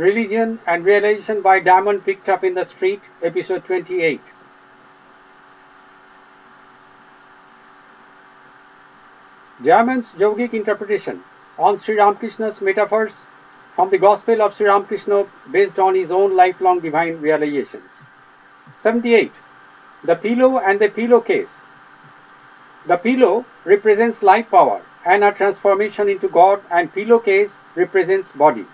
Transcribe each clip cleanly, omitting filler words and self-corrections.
Religion and Realization by Diamond Picked Up in the Street, episode 28. Diamond's yogic interpretation on Sri Ramakrishna's metaphors from the Gospel of Sri Ramakrishna based on his own lifelong divine realizations. 78. The pillow and the pillowcase. The pillow represents life power and our transformation into God, and pillowcase represents body.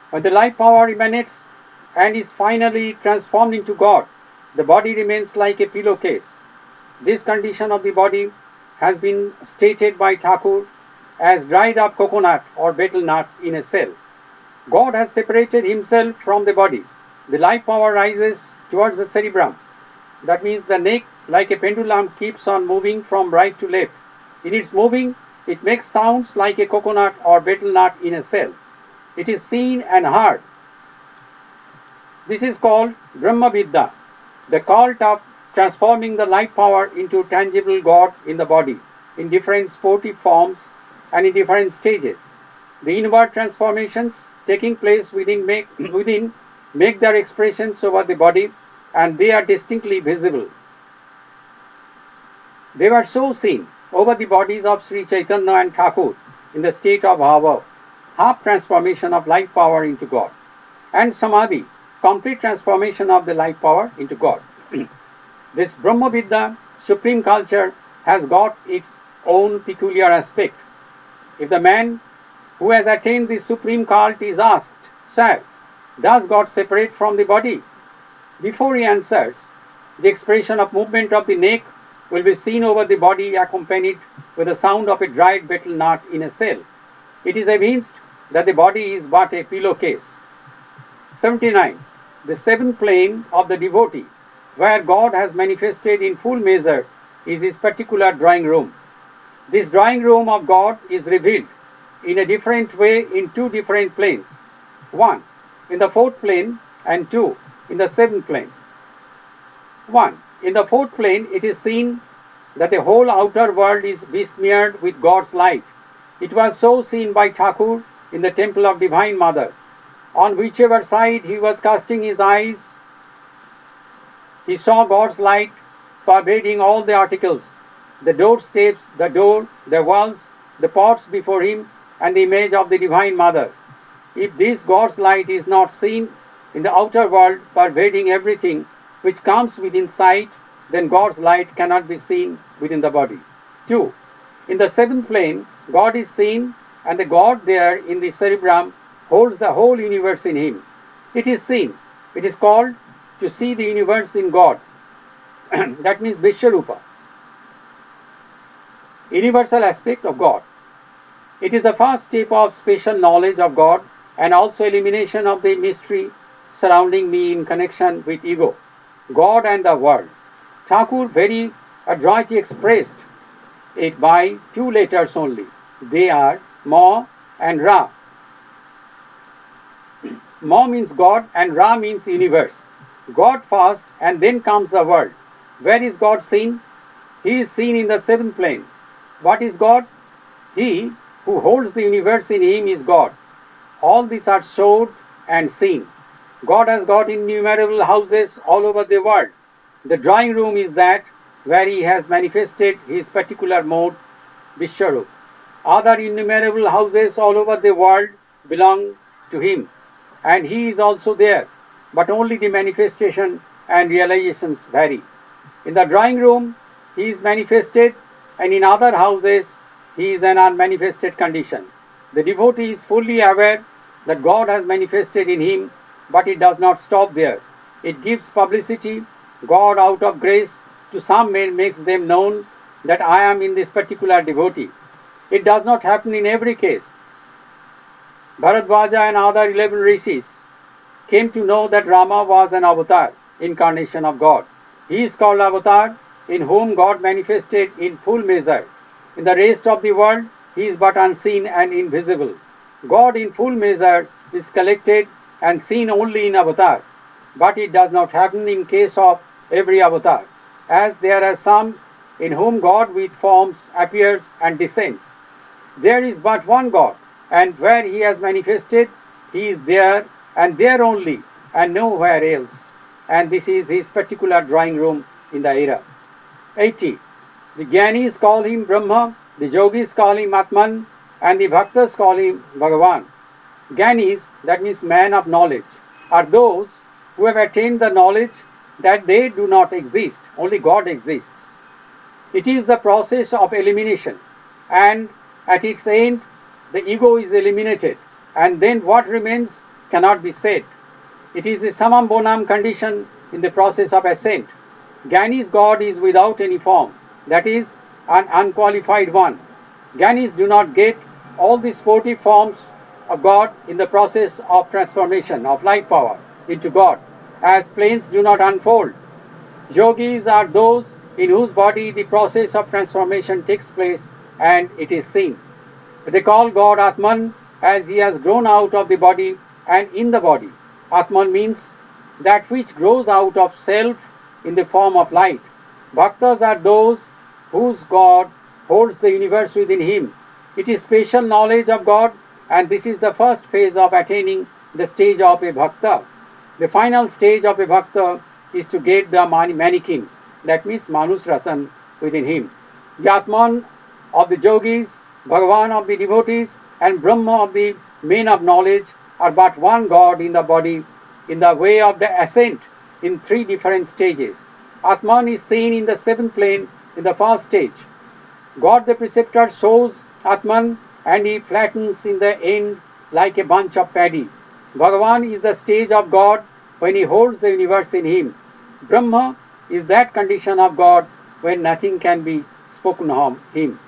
When the life power emanates and is finally transformed into God, the body remains like a pillowcase. This condition of the body has been stated by Thakur as dried up coconut or betel nut in a cell. God has separated himself from the body. The life power rises towards the cerebrum. That means the neck, like a pendulum, keeps on moving from right to left. In its moving, it makes sounds like a coconut or betel nut in a cell. It is seen and heard. This is called Brahma Vidya, the cult of transforming the life power into tangible God in the body, in different sportive forms and in different stages. The inward transformations taking place within make their expressions over the body, and they are distinctly visible. They were so seen over the bodies of Sri Chaitanya and Thakur in the state of Bhava, half transformation of life power into God, and Samadhi, complete transformation of the life power into God. This Brahma Vidya, supreme culture, has got its own peculiar aspect. If the man who has attained the supreme cult is asked, "Sir, does God separate from the body?" Before he answers, the expression of movement of the neck will be seen over the body accompanied with the sound of a dried betel nut in a cell. It is evinced that the body is but a pillowcase. 79. The seventh plane of the devotee, where God has manifested in full measure, is his particular drawing room. This drawing room of God is revealed in a different way in two different planes. One, in the fourth plane, and two, in the seventh plane. 1. In the fourth plane, it is seen that the whole outer world is besmeared with God's light. It was so seen by Thakur in the temple of Divine Mother. On whichever side he was casting his eyes, he saw God's light pervading all the articles, the doorsteps, the door, the walls, the pots before him, and the image of the Divine Mother. If this God's light is not seen in the outer world pervading everything which comes within sight, then God's light cannot be seen within the body. 2. In the seventh plane, God is seen, and the God there in the cerebrum holds the whole universe in him. It is seen. It is called to see the universe in God. That means Vishwarupa, universal aspect of God. It is the first step of special knowledge of God and also elimination of the mystery surrounding me in connection with ego, God and the world. Thakur very adroitly expressed it by two letters only. They are Ma and Ra. Ma means God and Ra means universe. God first and then comes the world. Where is God seen? He is seen in the seventh plane. What is God? He who holds the universe in him is God. All these are showed and seen. God has got innumerable houses all over the world. The drawing room is that where he has manifested his particular mode, Vishwarup. Other innumerable houses all over the world belong to him, and he is also there, but only the manifestation and realizations vary. In the drawing room, he is manifested, and in other houses, he is an unmanifested condition. The devotee is fully aware that God has manifested in him, but it does not stop there. It gives publicity. God, out of grace, to some men makes them known that I am in this particular devotee. It does not happen in every case. Bharadwaja and other 11 rishis came to know that Rama was an avatar, incarnation of God. He is called avatar, in whom God manifested in full measure. In the rest of the world, he is but unseen and invisible. God in full measure is collected and seen only in avatar, but it does not happen in case of every avatar, as there are some in whom God with forms appears and descends. There is but one God, and where he has manifested, he is there and there only, and nowhere else. And this is his particular drawing room in the era. 80. The Jnanis call him Brahma, the Yogis call him Atman, and the Bhaktas call him Bhagavan. Jnanis, that means man of knowledge, are those who have attained the knowledge that they do not exist, only God exists. It is the process of elimination, and at its end, the ego is eliminated, and then what remains cannot be said. It is the summum bonum condition in the process of ascent. Jnani's God is without any form, that is, an unqualified one. Jnanis do not get all the sportive forms of God in the process of transformation of light power into God, as planes do not unfold. Yogis are those in whose body the process of transformation takes place and it is seen. They call God Atman as he has grown out of the body and in the body. Atman means that which grows out of self in the form of light. Bhaktas are those whose God holds the universe within him. It is special knowledge of God, and this is the first phase of attaining the stage of a bhakta. The final stage of a bhakta is to get the manikin, that means Manus Ratan within him. The Atman of the yogis, Bhagavan of the devotees, and Brahma of the men of knowledge are but one God in the body in the way of the ascent in three different stages. Atman is seen in the seventh plane in the first stage. God the preceptor shows Atman and he flattens in the end like a bunch of paddy. Bhagavan is the stage of God when he holds the universe in him. Brahma is that condition of God when nothing can be spoken of him.